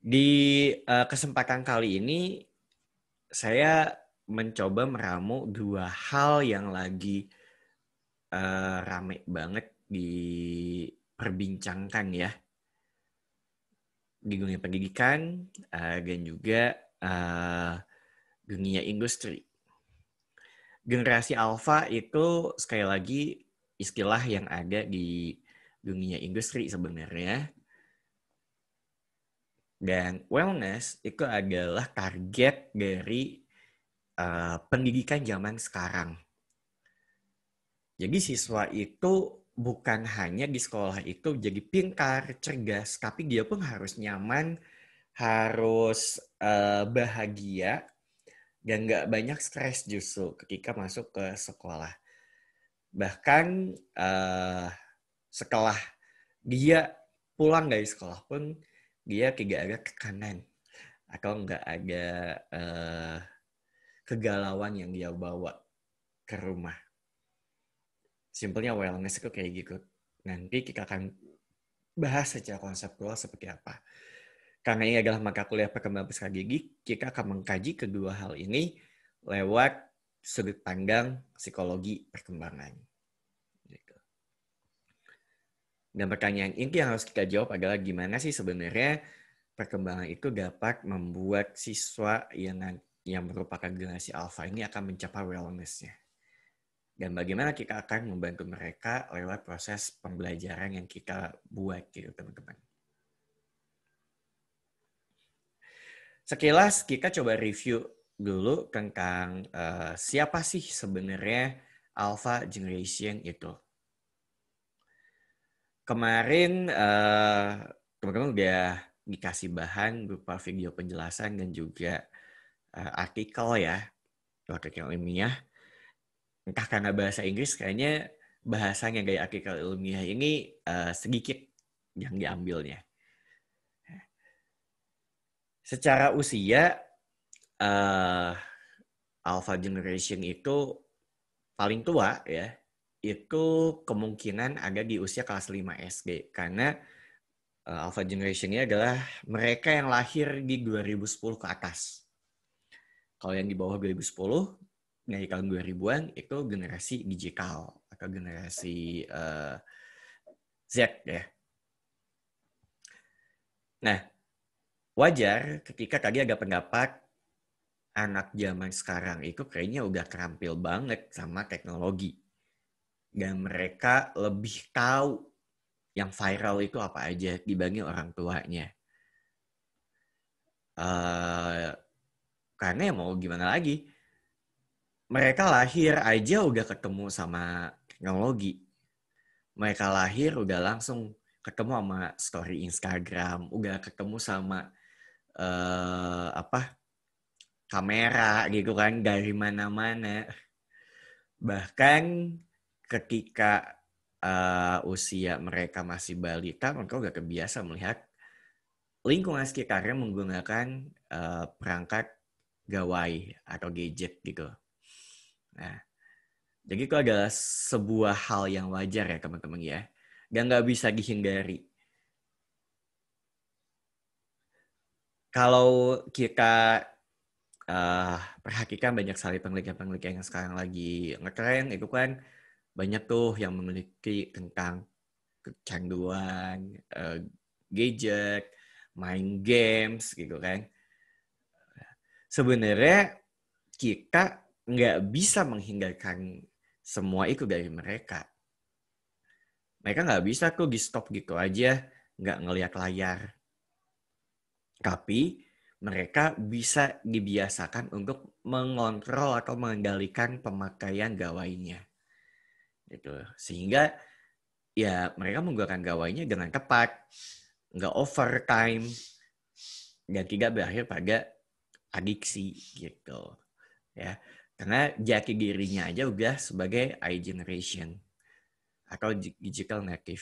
Di kesempatan kali ini saya mencoba meramu dua hal yang lagi rame banget diperbincangkan ya di dunia pendidikan dan juga dunia industri. Generasi alfa itu sekali lagi istilah yang ada di dunia industri sebenarnya. Dan wellness itu adalah target dari pendidikan zaman sekarang. Jadi siswa itu bukan hanya di sekolah itu jadi pintar, cerdas, tapi dia pun harus nyaman, harus bahagia, dan nggak banyak stres justru ketika masuk ke sekolah. Bahkan setelah dia pulang dari sekolah pun dia tidak ada tekanan atau nggak ada kegalauan yang dia bawa ke rumah. Simpelnya wellness itu kayak gitu. Nanti kita akan bahas secara konseptual seperti apa. Karena ini adalah mata kuliah perkembangan pusaka gigi, kita akan mengkaji kedua hal ini lewat sudut pandang psikologi perkembangan. Gitu. Dan pertanyaan inti yang harus kita jawab adalah gimana sih sebenarnya perkembangan itu dapat membuat siswa yang merupakan generasi alpha ini akan mencapai wellness-nya. Dan bagaimana kita akan membantu mereka lewat proses pembelajaran yang kita buat gitu teman-teman. Sekilas kita coba review dulu tentang siapa sih sebenarnya Alpha Generation itu. Kemarin teman-teman udah dikasih bahan berupa video penjelasan dan juga artikel ya, artikel ilmiah. Entah karena bahasa Inggris kayaknya bahasanya gaya artikel ilmiah ini sedikit yang diambilnya. Secara usia Alpha Generation itu paling tua ya, itu kemungkinan ada di usia kelas 5 SD karena Alpha Generation ini adalah mereka yang lahir di 2010 ke atas. Kalau yang di bawah 2010 dari tahun 2000-an itu generasi digital atau generasi Z ya. Nah, wajar ketika tadi ada pendapat anak zaman sekarang itu kayaknya udah terampil banget sama teknologi. Dan mereka lebih tahu yang viral itu apa aja dibanding orang tuanya. Karena ya mau gimana lagi. Mereka lahir aja udah ketemu sama teknologi. Mereka lahir udah langsung ketemu sama story Instagram, udah ketemu sama kamera gitu kan dari mana-mana. Bahkan ketika usia mereka masih balita, mereka udah kebiasa melihat lingkungan sekitarnya menggunakan perangkat gawai atau gadget gitu. Nah, jadi itu adalah sebuah hal yang wajar ya teman-teman ya. Dan nggak bisa dihindari. Kalau kita perhatikan banyak sekali penelitian-penelitian yang sekarang lagi ngetren, itu kan banyak tuh yang memiliki tentang kecanduan, gadget, main games gitu kan. Sebenarnya kita nggak bisa menghindarkan semua itu dari mereka. Mereka nggak bisa tuh di stop gitu aja, nggak ngelihat layar. Tapi mereka bisa dibiasakan untuk mengontrol atau mengendalikan pemakaian gawainya. Gitu. Sehingga ya mereka menggunakan gawainya dengan tepat, nggak overtime, dan tidak berakhir pada adiksi gitu. Ya, karena jati dirinya aja udah sebagai iGeneration atau digital native.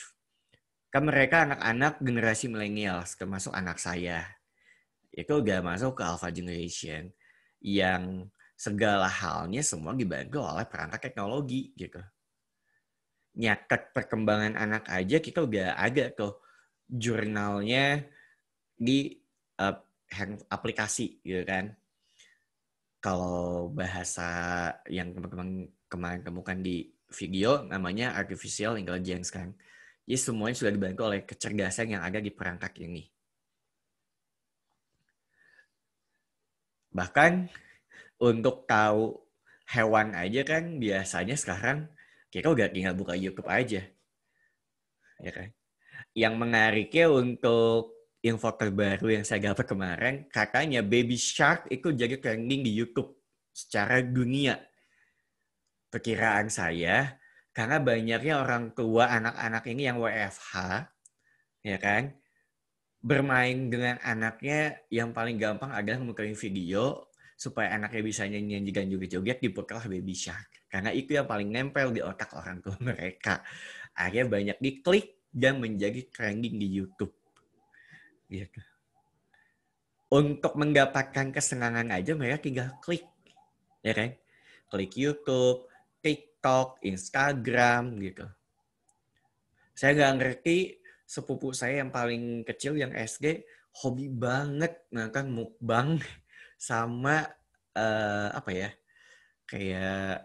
Kan mereka anak-anak generasi milenial, termasuk anak saya. Itu udah masuk ke Alpha Generation yang segala halnya semua dibantu oleh perangkat teknologi gitu. Nyatet perkembangan anak aja kita udah ada tuh jurnalnya di aplikasi gitu kan. Kalau bahasa yang teman-teman kemarin temukan di video namanya artificial intelligence kan. Jadi semuanya sudah dibantu oleh kecerdasan yang ada di perangkat ini. Bahkan untuk tahu hewan aja kan biasanya sekarang kita udah tinggal buka YouTube aja. Ya kan? Yang menariknya untuk info terbaru yang saya dapat kemarin, katanya Baby Shark itu jadi trending di YouTube secara dunia. Perkiraan saya, karena banyaknya orang tua anak-anak ini yang WFH, ya kan, bermain dengan anaknya yang paling gampang adalah membuka video supaya anaknya bisa nyanyi dan joget-joget diputarlah Baby Shark. Karena itu yang paling nempel di otak orang tua mereka. Akhirnya banyak diklik dan menjadi trending di YouTube. Gitu. Untuk mendapatkan kesenangan aja mereka tinggal klik, ya kan? Klik YouTube, TikTok, Instagram gitu. Saya nggak ngerti sepupu saya yang paling kecil yang SD hobi banget nonton mukbang sama apa ya kayak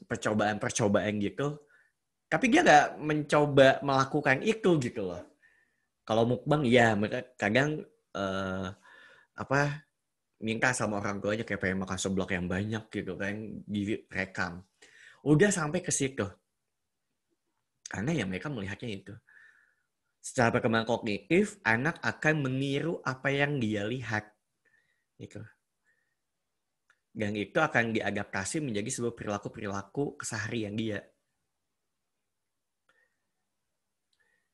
percobaan-percobaan gitu. Tapi dia nggak mencoba melakukan itu gitu loh. Kalau mukbang ya mereka kadang apa minta sama orang tuanya kayak pengen makan seblak yang banyak gitu kan direkam. Udah sampai ke situ. Karena ya mereka melihatnya itu. Secara perkembangan kognitif, anak akan meniru apa yang dia lihat. Gitu. Dan itu akan diadaptasi menjadi sebuah perilaku-perilaku keseharian dia.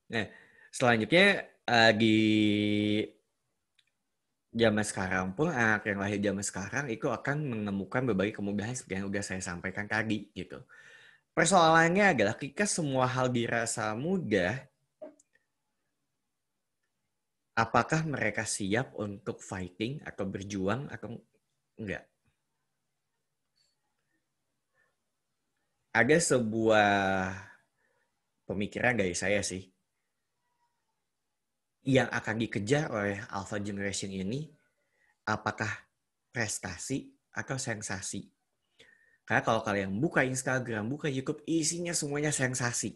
Nah, selanjutnya di zaman sekarang pun anak yang lahir zaman sekarang itu akan menemukan berbagai kemudahan seperti yang sudah saya sampaikan tadi gitu. Persoalannya adalah ketika semua hal dirasa mudah, apakah mereka siap untuk fighting atau berjuang atau enggak? Ada sebuah pemikiran dari saya sih, yang akan dikejar oleh Alpha Generation ini, apakah prestasi atau sensasi? Karena kalau kalian buka Instagram, buka YouTube, isinya semuanya sensasi.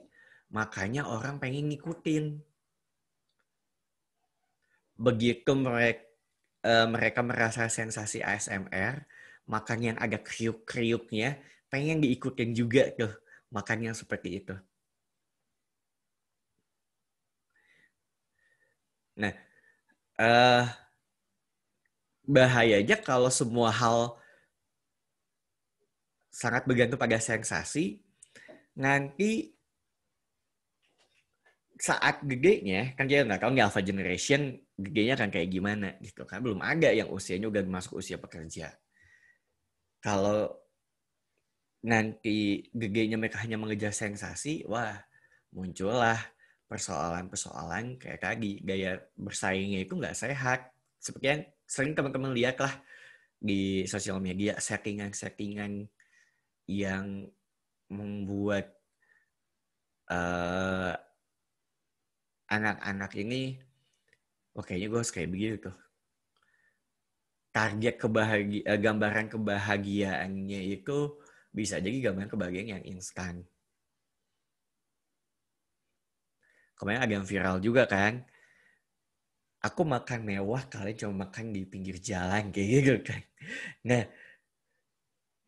Makanya orang pengen ngikutin. Begitu mereka merasa sensasi ASMR, makan yang ada kriuk-kriuknya, pengen diikutin juga tuh makan yang seperti itu. Nah, bahayanya kalau semua hal sangat bergantung pada sensasi, nanti saat gedenya, kan dia nggak tahu nih Alpha Generation gedenya kan kayak gimana gitu kan. Belum ada yang usianya udah masuk usia pekerja. Kalau nanti gedenya mereka hanya mengejar sensasi, wah muncullah persoalan-persoalan kayak tadi. Gaya bersaingnya itu nggak sehat. Seperti yang sering teman-teman lihat lah di sosial media, settingan-settingan yang membuat anak-anak ini, kayaknya gue harus kayak begitu tuh. Target gambaran kebahagiaannya itu bisa jadi gambaran kebahagiaan yang instan. Kemarin ada yang viral juga kan. Aku makan mewah, kalian cuma makan di pinggir jalan kayak gitu kan. Nah,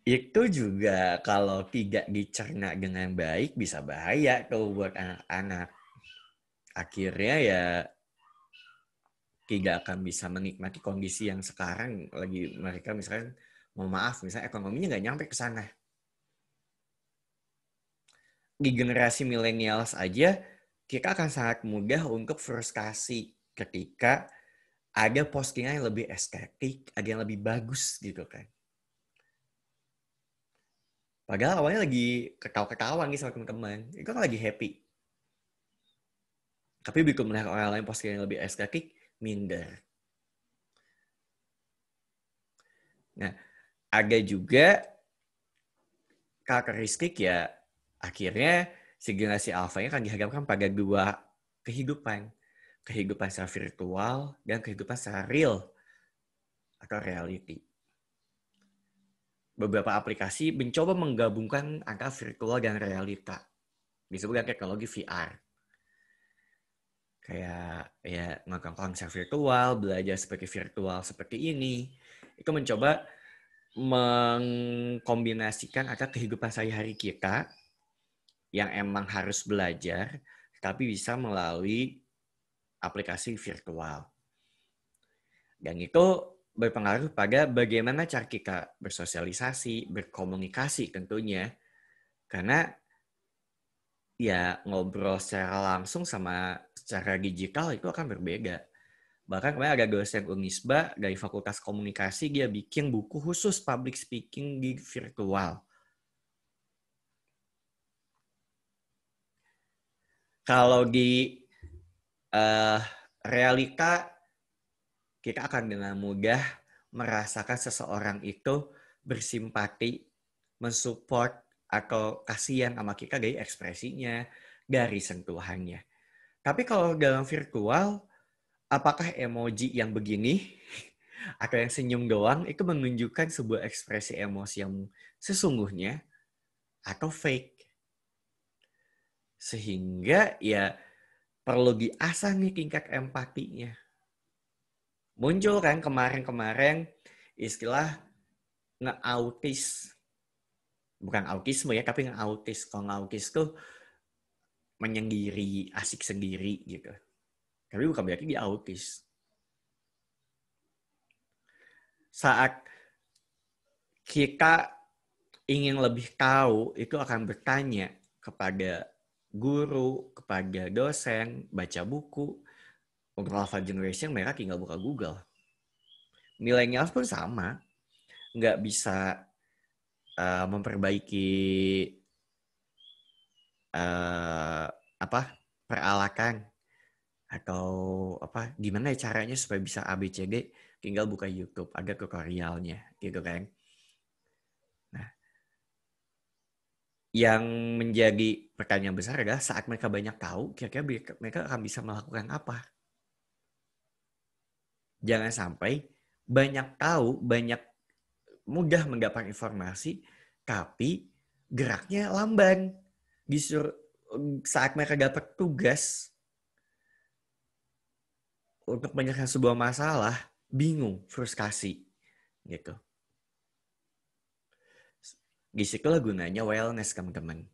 itu juga kalau tidak dicerna dengan baik bisa bahaya tuh buat anak-anak. Akhirnya ya tidak akan bisa menikmati kondisi yang sekarang lagi mereka misalkan, mohon maaf, misalnya ekonominya nggak nyampe ke sana. Di generasi millennials aja, kita akan sangat mudah untuk frustasi ketika ada postingan yang lebih estetik, ada yang lebih bagus gitu kan. Padahal awalnya lagi ketawa-ketawa nih sama teman-teman. Itu kan lagi happy. Tapi begitu melihat orang lain postingan yang lebih estetik, minder. Nah, ada juga karakteristik ya, akhirnya si generasi alpha-nya kan dihadapkan pada dua kehidupan. kehidupan secara virtual dan kehidupan secara real atau reality. Beberapa aplikasi mencoba menggabungkan antara virtual dan realita. Disebut teknologi VR. Kayak ya nonton konser virtual, belajar seperti virtual seperti ini. Itu mencoba mengkombinasikan antara kehidupan sehari-hari kita yang emang harus belajar, tapi bisa melalui aplikasi virtual. Dan itu berpengaruh pada bagaimana cara kita bersosialisasi, berkomunikasi tentunya. Karena ya ngobrol secara langsung sama secara digital itu akan berbeda. Bahkan kemarin ada dosen Unisba dari Fakultas Komunikasi, dia bikin buku khusus public speaking di virtual. Kalau di realita, kita akan dengan mudah merasakan seseorang itu bersimpati, mensupport, atau kasihan sama kita dari ekspresinya, dari sentuhannya. Tapi kalau dalam virtual, apakah emoji yang begini atau yang senyum doang itu menunjukkan sebuah ekspresi emosi yang sesungguhnya atau fake? Sehingga ya perlu diasah nih tingkat empatinya. Muncul kan kemarin-kemarin istilah nge-autis. Bukan autisme ya, tapi nge-autis. Kalau nge-autis tuh menyendiri, asik sendiri gitu. Tapi bukan berarti dia autis. Saat kita ingin lebih tahu, itu akan bertanya kepada guru, kepada dosen, baca buku. Untuk Alpha Generation, mereka tinggal buka Google. Millennials pun sama. Nggak bisa memperbaiki peralatan atau gimana caranya supaya bisa ABCD, tinggal buka YouTube, ada tutorialnya gitu kan. Nah, yang menjadi pertanyaan besar adalah saat mereka banyak tahu, kira-kira mereka akan bisa melakukan apa? Jangan sampai banyak tahu, banyak mudah mendapat informasi, tapi geraknya lamban. Disuruh saat mereka dapat tugas untuk menyelesaikan sebuah masalah, bingung, frustasi, gitu. Disitulah gunanya wellness, teman-teman.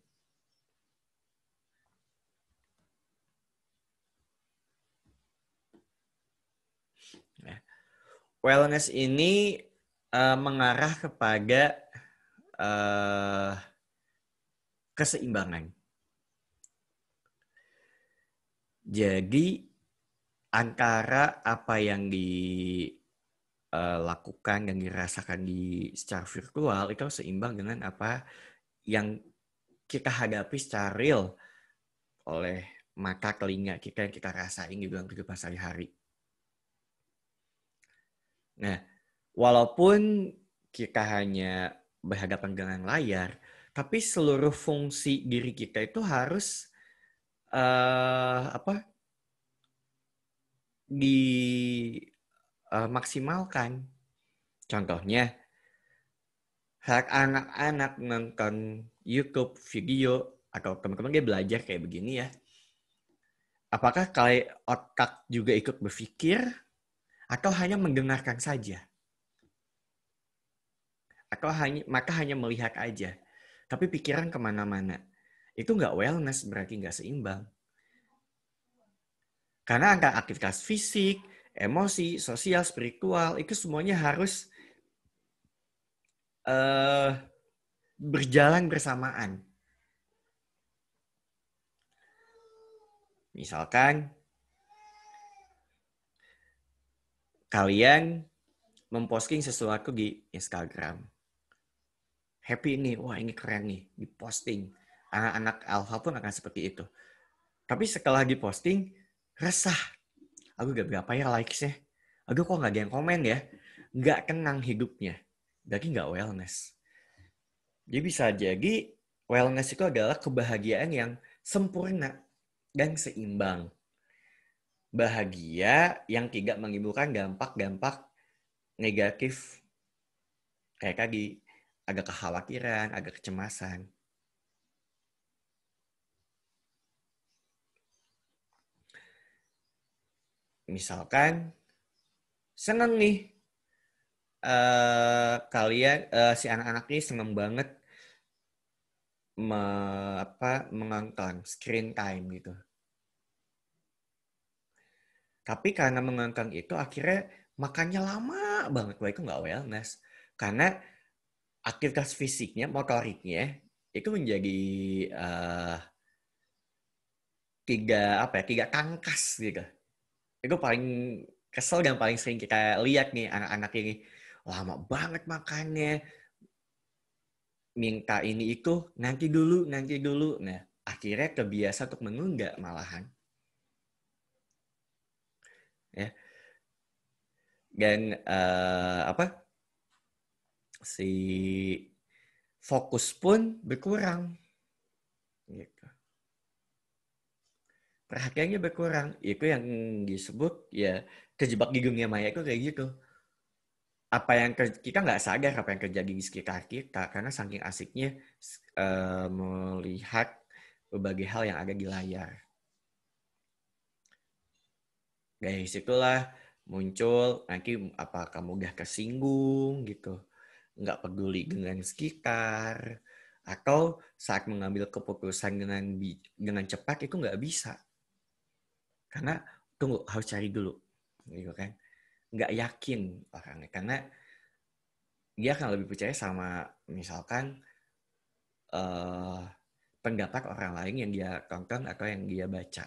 Wellness ini mengarah kepada keseimbangan. Jadi antara apa yang dilakukan dan dirasakan di secara virtual itu seimbang dengan apa yang kita hadapi secara real oleh mata telinga kita yang kita rasain di dalam kehidupan sehari-hari. Nah, walaupun kita hanya berhadapan dengan layar, tapi seluruh fungsi diri kita itu harus dimaksimalkan. Contohnya, saat anak-anak nonton YouTube video atau teman-teman dia belajar kayak begini ya, apakah kalian otak juga ikut berpikir atau hanya mendengarkan saja? Atau hanya melihat aja, tapi pikiran kemana-mana? Itu nggak wellness, berarti nggak seimbang. Karena angka aktivitas fisik, emosi, sosial, spiritual, itu semuanya harus berjalan bersamaan. Misalkan, kalian memposting sesuatu di Instagram. Happy nih, wah ini keren nih, diposting. Anak-anak alpha pun akan seperti itu. Tapi setelah diposting, resah. Aku gak berapa ya likes-nya. Aduh kok gak ada yang komen ya. Gak tenang hidupnya. Berarti gak wellness. Jadi bisa jadi wellness itu adalah kebahagiaan yang sempurna dan seimbang. bahagia yang tidak menimbulkan dampak-dampak negatif kayak tadi, agak kekhawatiran, agak kecemasan. Misalkan seneng nih kalian si anak-anak ini seneng banget mengangkat screen time gitu. Tapi karena mengangkat itu akhirnya makannya lama banget. Wah, itu nggak wellness. Karena aktivitas fisiknya, motoriknya itu menjadi tiga tangkas gitu. Itu paling kesel dan paling sering kita lihat nih anak-anak ini. Lama banget makannya. Minta ini itu nanti dulu. Nah, akhirnya kebiasa untuk menunda malahan. Ya. Dan si fokus pun berkurang. Gitu. Perhatiannya berkurang. Itu yang disebut ya terjebak di dunia maya itu kayak gitu. Apa yang kita nggak sadar apa yang terjadi di sekitar kita karena saking asiknya melihat berbagai hal yang ada di layar. Dari situlah muncul nanti apa kamu udah kesinggung gitu, nggak peduli dengan sekitar, atau saat mengambil keputusan dengan cepat itu nggak bisa karena tunggu harus cari dulu, gitu kan? Nggak yakin orangnya karena dia akan lebih percaya sama misalkan pendapat orang lain yang dia tonton atau yang dia baca.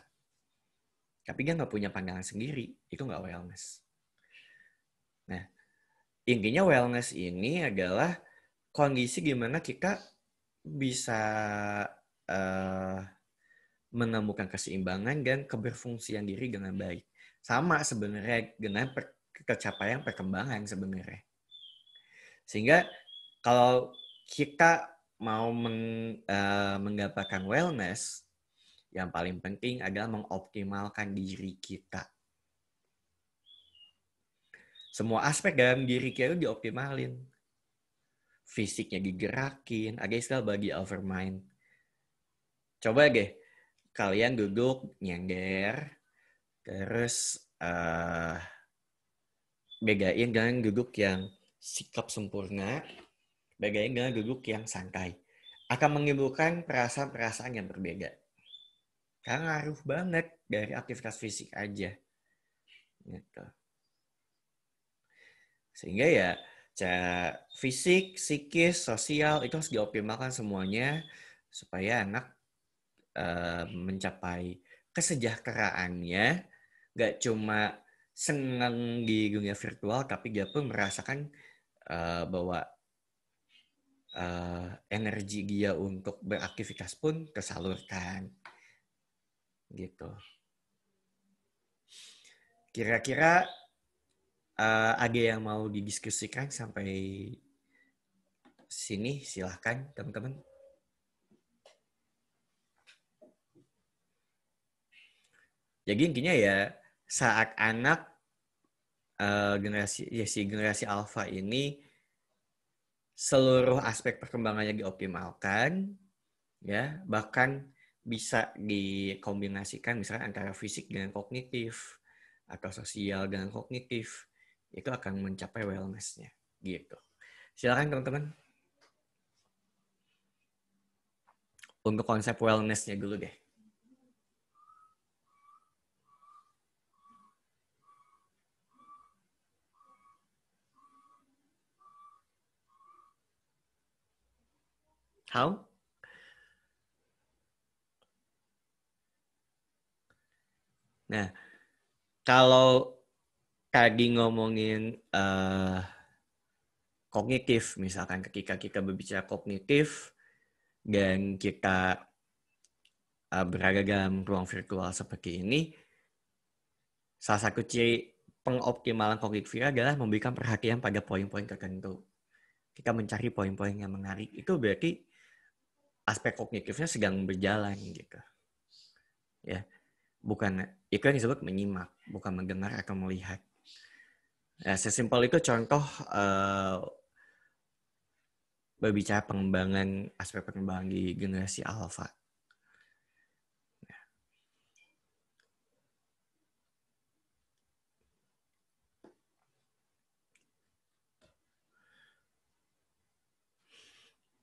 Tapi dia nggak punya pandangan sendiri, itu nggak wellness. Nah, intinya wellness ini adalah kondisi gimana kita bisa menemukan keseimbangan dan keberfungsian diri dengan baik. Sama sebenarnya dengan kecapaian perkembangan sebenarnya. Sehingga kalau kita mau mendapatkan wellness, yang paling penting adalah mengoptimalkan diri kita. Semua aspek dalam diri kita itu dioptimalin. Fisiknya digerakin, ada istilah body over mind. Coba deh, kalian duduk nyender, terus bedain dengan duduk yang sikap sempurna, bedain dengan duduk yang santai. Akan menimbulkan perasaan-perasaan yang berbeda. Karena ngaruh banget dari aktivitas fisik aja. Gitu. Sehingga ya fisik, psikis, sosial itu harus dioptimalkan semuanya supaya anak mencapai kesejahteraannya gak cuma senang di dunia virtual tapi dia pun merasakan bahwa energi dia untuk beraktivitas pun tersalurkan gitu. Kira-kira ada yang mau didiskusikan sampai sini? Silahkan teman-teman. Jadi intinya ya saat anak generasi alpha ini seluruh aspek perkembangannya dioptimalkan, ya bahkan bisa dikombinasikan misalnya antara fisik dengan kognitif atau sosial dengan kognitif, itu akan mencapai wellness-nya gitu. Silakan teman-teman. Untuk konsep wellness-nya dulu deh. How? Nah, kalau tadi ngomongin kognitif, misalkan ketika kita berbicara kognitif dan kita berada dalam ruang virtual seperti ini, salah satu ciri pengoptimalan kognitif adalah memberikan perhatian pada poin-poin tertentu. Kita mencari poin-poin yang menarik, itu berarti aspek kognitifnya sedang berjalan gitu. Ya, bukan Itu yang disebut menyimak, bukan mendengar atau melihat. Nah, sesimpel itu contoh berbicara aspek pengembangan di generasi alpha.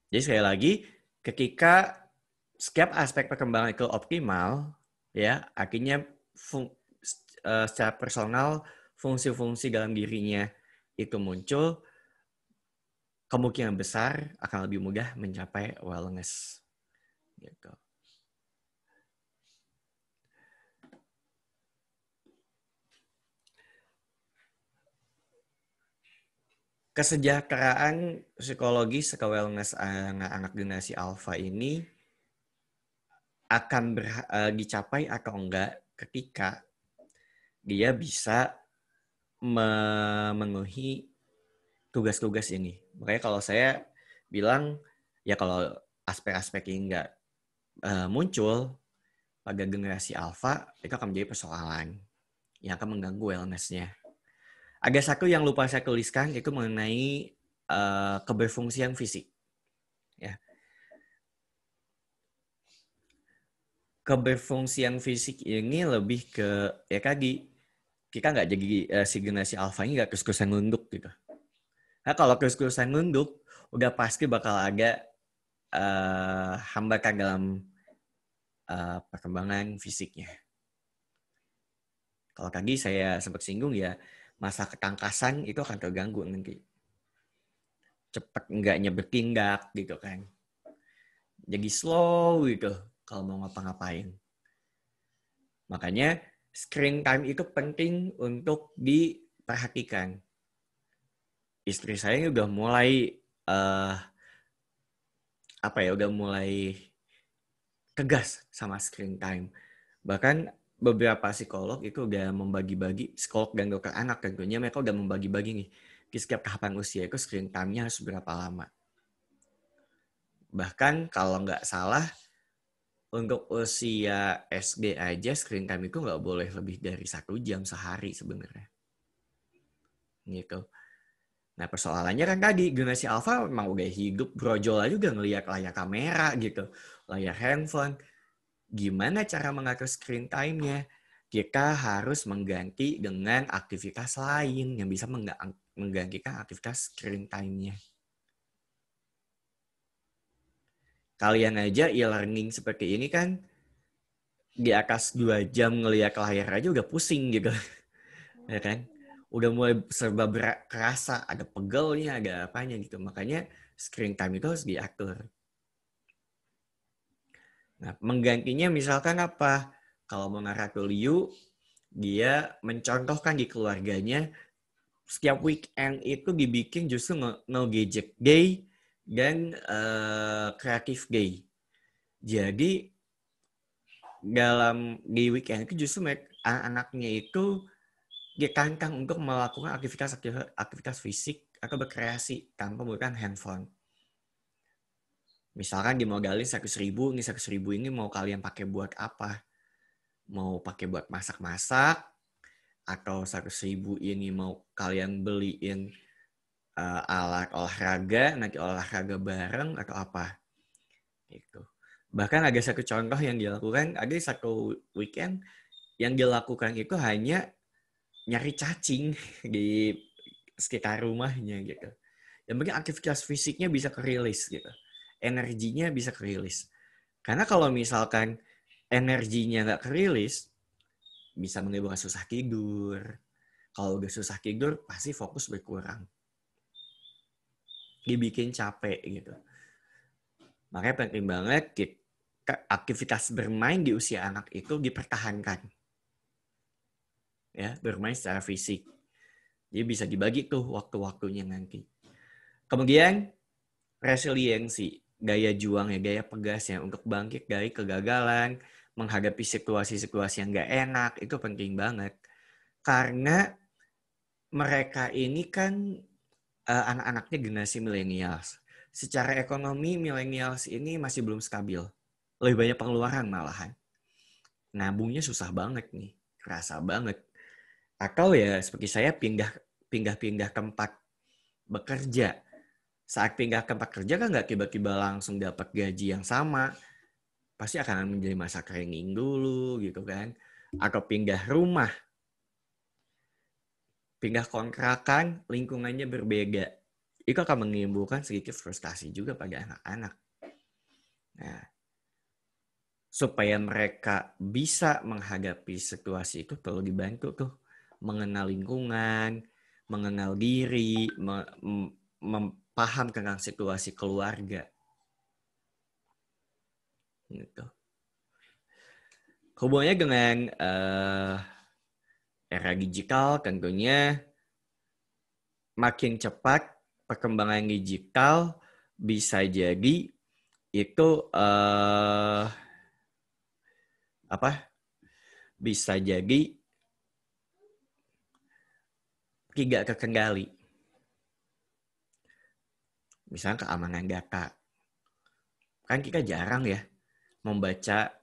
Jadi sekali lagi, ketika setiap aspek perkembangan itu optimal, ya akhirnya secara personal fungsi-fungsi dalam dirinya itu muncul, kemungkinan besar akan lebih mudah mencapai wellness. Gitu. Kesejahteraan psikologis ke wellness anak-anak generasi alpha ini akan dicapai atau enggak ketika dia bisa memenuhi tugas-tugas ini. Makanya kalau saya bilang, ya kalau aspek-aspek ini enggak muncul pada generasi alpha, itu akan menjadi persoalan yang akan mengganggu wellness-nya. Ada satu yang lupa saya tuliskan, itu mengenai keberfungsian fisik. Ya. Keberfungsian fisik ini lebih ke, ya tadi, kita nggak jadi si generasi alpha ini nggak terus-terusan nunduk gitu. Nah kalau terus-terusan nunduk, udah pasti bakal ada hambatan dalam perkembangan fisiknya. Kalau tadi saya sempat singgung ya, masa ketangkasan itu akan terganggu nanti. Cepat enggaknya bertindak gitu kan. Jadi slow gitu kalau mau ngapa-ngapain. Makanya screen time itu penting untuk diperhatikan. Istri saya udah mulai udah mulai tegas sama screen time. Bahkan beberapa psikolog itu udah membagi-bagi, psikolog dan dokter anak tentunya mereka udah membagi-bagi nih di setiap tahapan usia itu screen time-nya harus berapa lama. Bahkan kalau nggak salah untuk usia SD aja screen time itu nggak boleh lebih dari 1 jam sehari sebenarnya. Gitu. Nah persoalannya kan tadi generasi alpha memang udah hidup brojol aja juga ngelihat layar kamera gitu, layar handphone. Gimana cara mengatur screen time-nya? Kita harus mengganti dengan aktivitas lain yang bisa menggantikan aktivitas screen time-nya. Kalian aja e-learning seperti ini kan di atas 2 jam ngelihat layar aja udah pusing gitu. Ya kan? Udah mulai serba kerasa, ada pegelnya, ada apanya gitu. Makanya screen time itu harus diatur. Nah, menggantinya misalkan apa? Kalau mengarah ke Liu, dia mencontohkan di keluarganya, setiap weekend itu dibikin justru no gadget day dan creative day. Jadi di weekend itu justru anak-anaknya itu ditantang untuk melakukan aktivitas fisik atau berkreasi tanpa menggunakan handphone. Misalkan dimodalin 100.000, ini 100.000 ini mau kalian pakai buat apa? Mau pakai buat masak-masak, atau 100.000 ini mau kalian beliin alat olahraga, nanti olahraga bareng atau apa? Gitu. Bahkan ada satu contoh yang dilakukan, ada satu weekend yang dilakukan itu hanya nyari cacing di sekitar rumahnya gitu. Yang penting aktivitas fisiknya bisa kerilis gitu. Energinya bisa kerilis. Karena kalau misalkan energinya nggak kerilis, bisa menimbulkan susah tidur. Kalau udah susah tidur, pasti fokus berkurang. Dibikin capek gitu. Makanya penting banget aktivitas bermain di usia anak itu dipertahankan. Ya, bermain secara fisik. Jadi bisa dibagi tuh waktu-waktunya nanti. Kemudian resiliensi, gaya juang ya, gaya pegasnya untuk bangkit dari kegagalan, menghadapi situasi-situasi yang gak enak, itu penting banget. Karena mereka ini kan anak-anaknya generasi millennials. Secara ekonomi millennials ini masih belum stabil. Lebih banyak pengeluaran malahan. Nabungnya susah banget nih. kerasa banget. Atau ya seperti saya pindah-pindah tempat bekerja. Saat pindah tempat kerja kan nggak tiba-tiba langsung dapat gaji yang sama. Pasti akan menjadi masa training dulu gitu kan. Atau pindah rumah. Pindah kontrakan, lingkungannya berbeda. Itu akan menimbulkan sedikit frustasi juga pada anak-anak. Nah, supaya mereka bisa menghadapi situasi itu perlu dibantu tuh. Mengenal lingkungan, mengenal diri, paham tentang situasi keluarga. Gitu. Hubungannya dengan era digital tentunya makin cepat perkembangan digital bisa jadi itu bisa jadi tidak terkendali. Misalnya keamanan data. Kan kita jarang ya membaca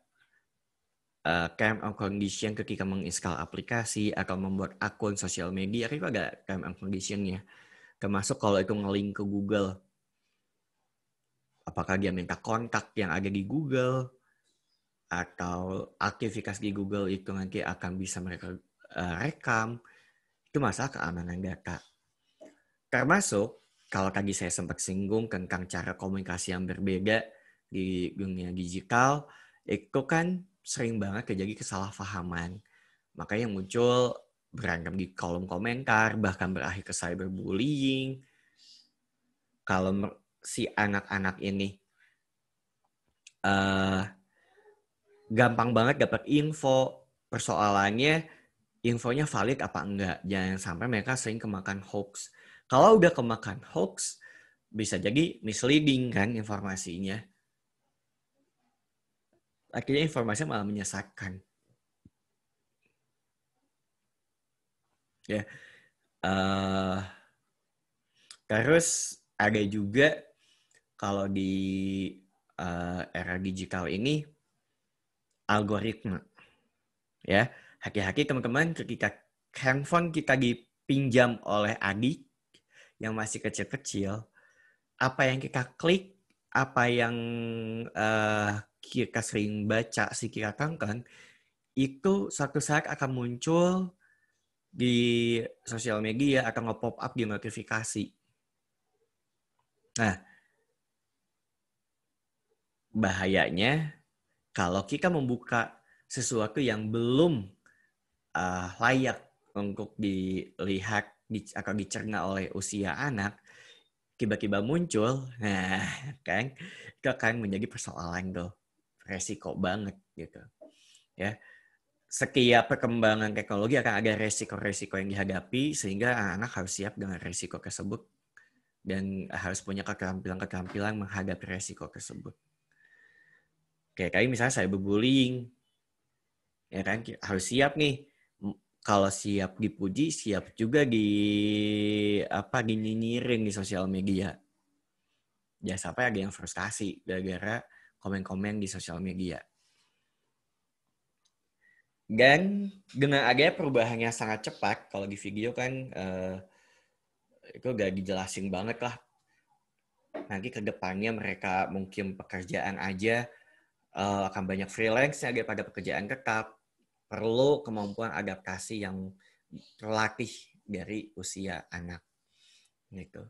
term and condition ketika menginstal aplikasi atau membuat akun sosial media. Itu ada term and conditionnya. Termasuk kalau itu nge-link ke Google. Apakah dia minta kontak yang ada di Google atau aktivitas di Google itu nanti akan bisa mereka rekam. Itu masalah keamanan data. Termasuk kalau tadi saya sempat singgung tentang cara komunikasi yang berbeda di dunia digital, itu kan sering banget terjadi kesalahpahaman. Makanya muncul berantem di kolom komentar, bahkan berakhir ke cyberbullying. Kalau si anak-anak ini gampang banget dapat info, persoalannya infonya valid apa enggak. Jangan sampai mereka sering kemakan hoax. Kalau udah kemakan hoax, bisa jadi misleading kan informasinya. Akhirnya informasinya malah menyesatkan. Ya. Terus ada juga kalau di era digital ini algoritma. Ya, hati-hati teman-teman ketika handphone kita dipinjam oleh adik yang masih kecil-kecil, apa yang kita klik, apa yang kita sering baca, kita tonton, itu suatu saat akan muncul di sosial media atau nge-pop up di notifikasi. Nah, bahayanya kalau kita membuka sesuatu yang belum layak untuk dilihat atau dicerna oleh usia anak, tiba-tiba muncul, nah kan itu akan menjadi persoalan tuh, resiko banget gitu ya. Setiap perkembangan teknologi akan ada resiko-resiko yang dihadapi sehingga anak-anak harus siap dengan resiko tersebut dan harus punya keterampilan menghadapi resiko tersebut. Kayak misalnya saya cyberbullying, ya kan harus siap nih. Kalau siap dipuji, siap juga dinyinyirin di sosial media. Jangan sampai ada yang frustasi gara-gara komen-komen di sosial media. Dan dengan adanya perubahan yang sangat cepat, kalau di video kan itu udah dijelasin banget lah. Nanti ke depannya mereka mungkin pekerjaan aja akan banyak freelance daripada pekerjaan tetap. Perlu kemampuan adaptasi yang terlatih dari usia anak gitu.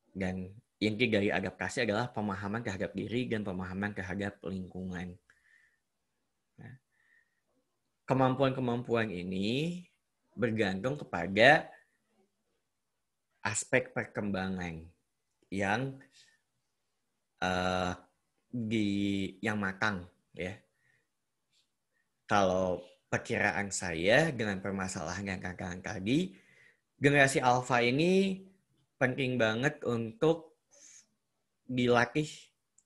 Dan inti dari adaptasi adalah pemahaman terhadap diri dan pemahaman terhadap lingkungan. Nah, kemampuan-kemampuan ini bergantung kepada aspek perkembangan yang yang matang ya. Kalau perkiraan saya dengan permasalahan yang kakak tadi, generasi alfa ini penting banget untuk dilatih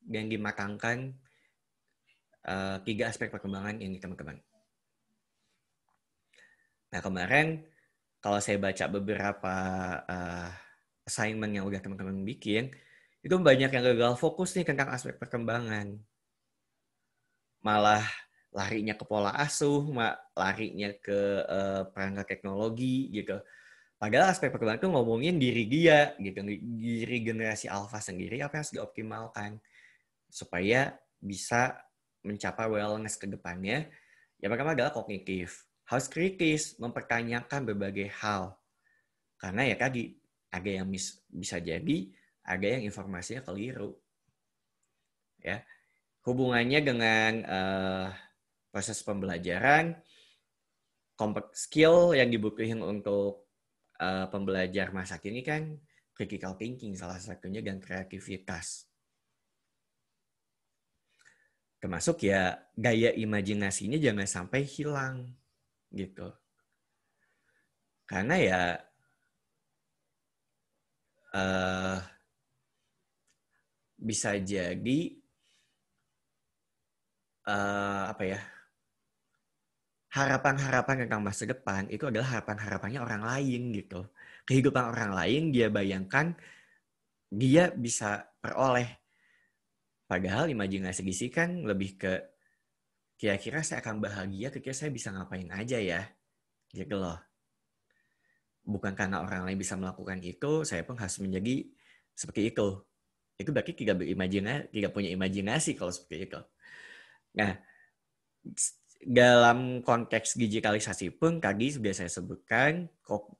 dan dimatangkan 3 aspek perkembangan ini teman-teman. Nah kemarin kalau saya baca beberapa assignment yang udah teman-teman bikin, itu banyak yang gagal fokus nih tentang aspek perkembangan. Malah larinya ke pola asuh, larinya ke perangkat teknologi gitu. Padahal aspek perkembangan itu ngomongin diri dia gitu, diri generasi alpha sendiri apa yang harus dioptimalkan supaya bisa mencapai wellness ke depannya. Yang pertama adalah kognitif. Harus kritis, mempertanyakan berbagai hal. Karena ya tadi, ada yang bisa jadi, ada yang informasinya keliru. Ya, hubungannya dengan proses pembelajaran, skill yang dibutuhin untuk pembelajar masa kini kan critical thinking salah satunya dan kreativitas. Termasuk ya gaya imajinasinya jangan sampai hilang gitu. Karena ya bisa jadi apa ya, harapan-harapan tentang masa depan itu adalah harapan-harapannya orang lain gitu. Kehidupan orang lain dia bayangkan dia bisa peroleh. Padahal imajinasi gizi kan lebih ke kira-kira saya akan bahagia ketika saya bisa ngapain aja ya. Gitu loh. Bukan karena orang lain bisa melakukan itu, saya pun harus menjadi seperti itu. Itu berarti tidak punya imajinasi kalau seperti itu. Nah, dalam konteks digitalisasi pun tadi sudah saya sebutkan,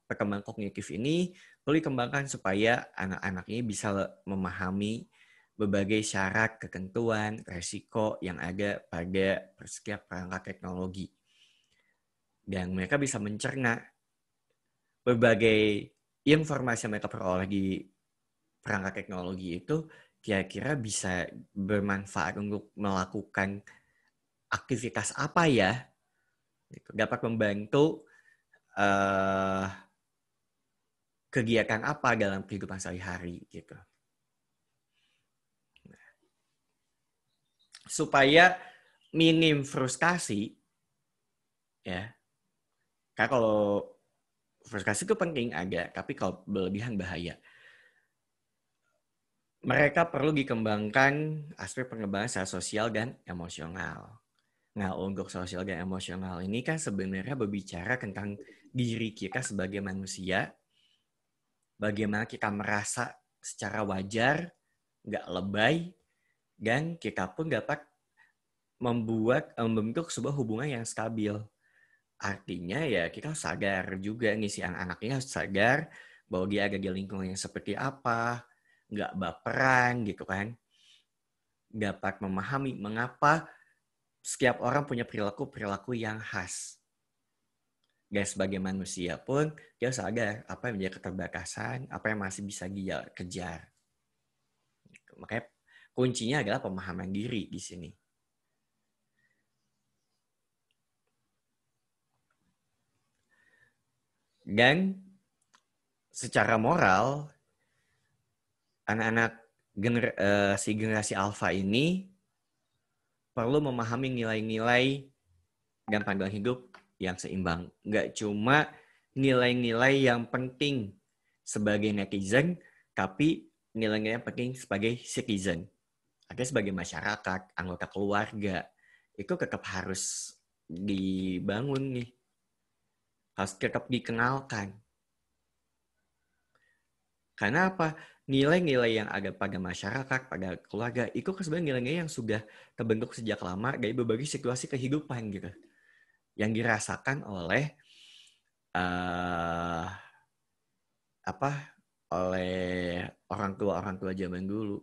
perkembangan kognitif ini perlu dikembangkan supaya anak-anak ini bisa memahami berbagai syarat, ketentuan, resiko yang ada pada setiap perangkat teknologi. Dan mereka bisa mencerna berbagai informasi yang mereka peroleh di perangkat teknologi itu kira-kira bisa bermanfaat untuk melakukan aktivitas apa ya, dapat membantu kegiatan apa dalam kehidupan sehari-hari gitu. Supaya minim frustasi ya. Karena kalau frustasi itu penting ada, tapi kalau berlebihan bahaya. Mereka perlu dikembangkan aspek pengembangan secara sosial dan emosional. Nah, untuk sosial dan emosional ini kan sebenarnya berbicara tentang diri kita sebagai manusia, bagaimana kita merasa secara wajar, nggak lebay, dan kita pun dapat membentuk sebuah hubungan yang stabil. Artinya ya kita harus sadar juga nih si anak-anaknya harus sadar bahwa dia ada di lingkungan yang seperti apa, nggak baperan gitu kan. Dapat memahami mengapa setiap orang punya perilaku yang khas. Dan sebagai manusia pun dia sadar apa yang menjadi keterbatasan, apa yang masih bisa dia kejar. Makanya kuncinya adalah pemahaman diri di sini. Dan secara moral, anak-anak generasi alpha ini perlu memahami nilai-nilai dan pandangan hidup yang seimbang. Nggak cuma nilai-nilai yang penting sebagai netizen, tapi nilai-nilai yang penting sebagai citizen. Ada sebagai masyarakat, anggota keluarga, itu tetap harus dibangun nih. Harus tetap dikenalkan. Karena apa? Nilai-nilai yang ada pada masyarakat, pada keluarga, itu kan sebenarnya nilai-nilai yang sudah terbentuk sejak lama dari berbagai situasi kehidupan gitu. Yang dirasakan oleh oleh orang tua zaman dulu.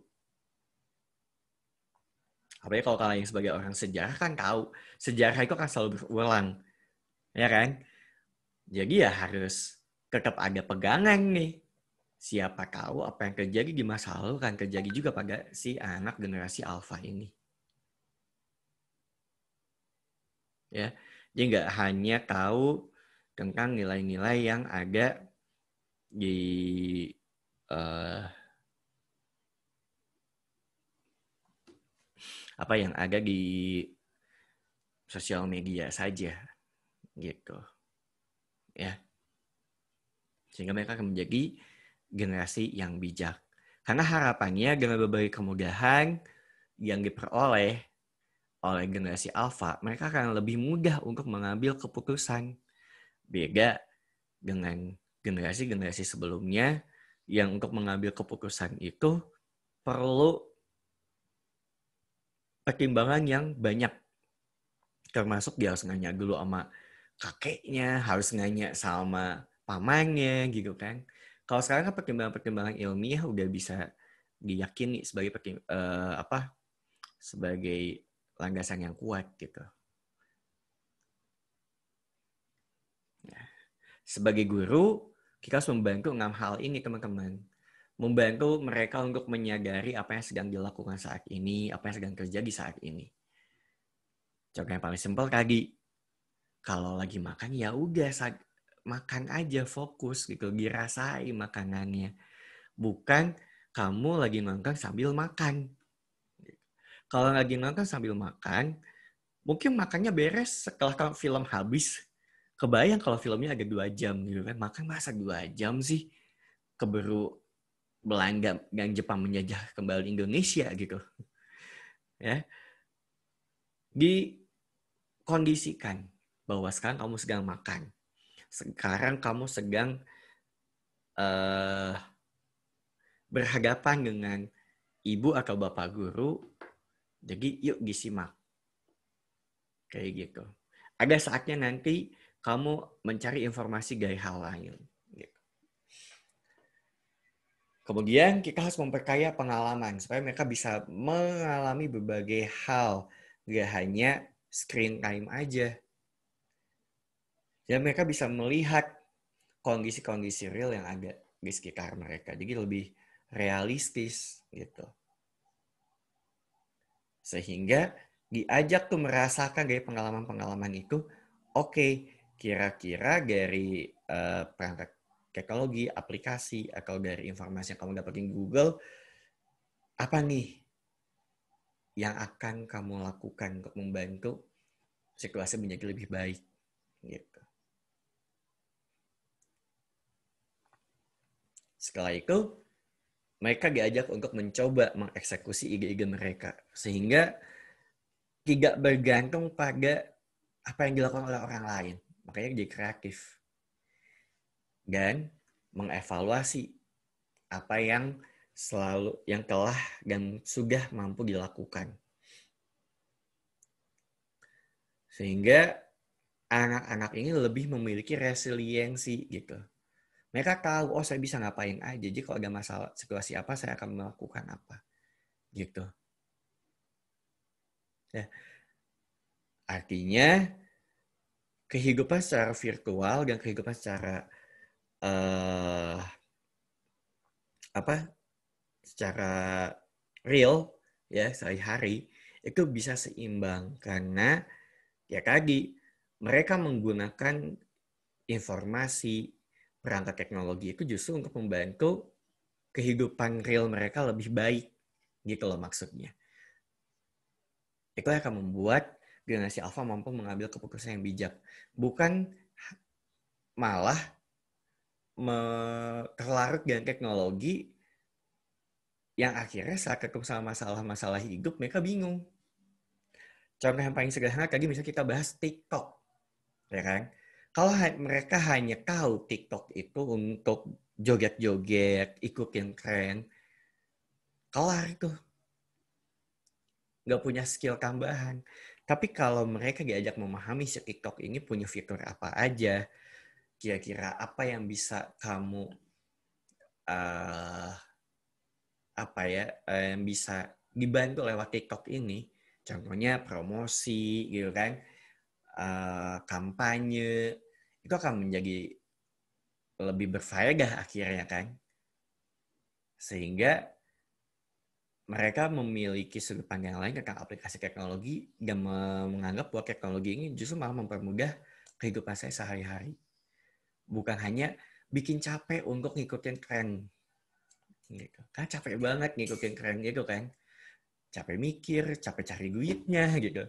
Apalagi kalau kalian sebagai orang sejarah kan tahu, sejarah itu akan selalu berulang. Ya kan? Jadi ya harus tetap ada pegangan nih. Siapa tahu apa yang terjadi di masa lalu kan terjadi juga pada si anak generasi alpha ini. Ya, jadi nggak hanya tahu tentang nilai-nilai yang ada di yang ada di sosial media saja, gitu, ya. Sehingga mereka akan menjadi generasi yang bijak. Karena harapannya dengan berbagai kemudahan yang diperoleh oleh generasi alfa, mereka akan lebih mudah untuk mengambil keputusan. Beda dengan generasi-generasi sebelumnya yang untuk mengambil keputusan itu perlu pertimbangan yang banyak. Termasuk dia harus nanya dulu sama kakeknya, harus nanya sama pamannya gitu kan. Kalau sekarang kan pertimbangan-pertimbangan ilmiah udah bisa diyakini sebagai sebagai landasan yang kuat gitu. Ya. Sebagai guru, kita harus membantu 6 hal ini teman-teman. Membantu mereka untuk menyadari apa yang sedang dilakukan saat ini, apa yang sedang terjadi saat ini. Contoh yang paling simpel tadi, kalau lagi makan ya udah makan aja, fokus gitu, dirasai makanannya. Bukan kamu lagi nonton sambil makan. Kalau lagi nonton sambil makan, mungkin makannya beres setelah film habis. Kebayang kalau filmnya ada 2 jam gitu kan. Makan masa 2 jam sih? Keburu Belanda dan Jepang menjajah kembali Indonesia gitu. Ya. Dikondisikan bahwa sekarang kamu sedang makan. Sekarang kamu sedang berhadapan dengan ibu atau bapak guru. Jadi yuk disimak. Kayak gitu. Ada saatnya nanti kamu mencari informasi dari hal lain. Gitu. Kemudian kita harus memperkaya pengalaman supaya mereka bisa mengalami berbagai hal. Gak hanya screen time aja. Dan mereka bisa melihat kondisi-kondisi real yang ada di sekitar mereka. Jadi lebih realistis gitu. Sehingga diajak tuh merasakan dari pengalaman-pengalaman itu, oke, kira-kira dari perangkat teknologi, aplikasi, atau dari informasi yang kamu dapetin Google, apa nih yang akan kamu lakukan untuk membantu situasi menjadi lebih baik gitu. Setelah itu, mereka diajak untuk mencoba mengeksekusi ide-ide mereka. Sehingga tidak bergantung pada apa yang dilakukan oleh orang lain. Makanya jadi kreatif. Dan mengevaluasi apa yang telah dan sudah mampu dilakukan. Sehingga anak-anak ini lebih memiliki resiliensi gitu. Mereka tahu, oh saya bisa ngapain aja. Jadi kalau ada masalah situasi apa, saya akan melakukan apa. Gitu. Ya. Artinya, kehidupan secara virtual dan kehidupan secara secara real ya sehari-hari itu bisa seimbang karena ya tadi mereka menggunakan informasi perangkat teknologi itu justru untuk membantu kehidupan real mereka lebih baik gitu loh maksudnya. Itu akan membuat generasi alpha mampu mengambil keputusan yang bijak, bukan malah terlarut dengan teknologi yang akhirnya saat ketemu sama masalah-masalah hidup mereka bingung. Contoh yang paling sederhana tadi misalnya kita bahas TikTok, ya kan? Kalau mereka hanya tahu TikTok itu untuk joget-joget, ikutin tren, kelar itu. Nggak punya skill tambahan. Tapi kalau mereka diajak memahami si TikTok ini punya fitur apa aja, kira-kira apa yang bisa kamu yang bisa dibantu lewat TikTok ini, contohnya promosi gitu kan, kampanye, itu akan menjadi lebih berfaedah akhirnya kan. Sehingga mereka memiliki sudut pandang lain tentang aplikasi teknologi dan menganggap bahwa teknologi ini justru malah mempermudah kehidupan saya sehari-hari. Bukan hanya bikin capek untuk ngikutin tren. Gitu. Kan capek banget ngikutin tren gitu kan. Capek mikir, capek cari duitnya gitu.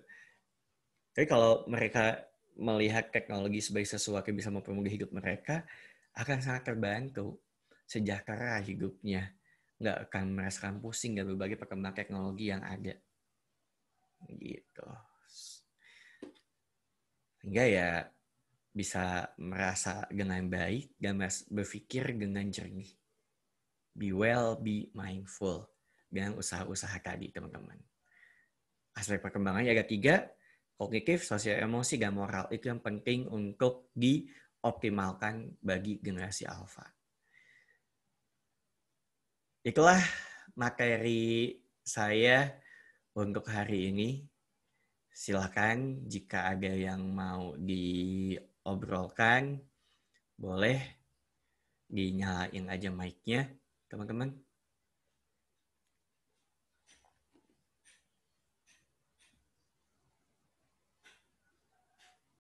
Tapi kalau mereka melihat teknologi sebagai sesuatu yang bisa mempermudah hidup mereka, akan sangat terbantu. Sejahtera hidupnya. Nggak akan merasakan pusing dan berbagai perkembangan teknologi yang ada. gitu. Sehingga ya bisa merasa dengan baik dan berpikir dengan jernih. Be well, be mindful dengan usaha-usaha tadi, teman-teman. Aspek perkembangannya ada 3, kognitif, sosial, emosi, dan moral. Itu yang penting untuk dioptimalkan bagi generasi alfa. Itulah materi saya untuk hari ini. Silakan jika ada yang mau diobrolkan, boleh dinyalain aja mic-nya, teman-teman.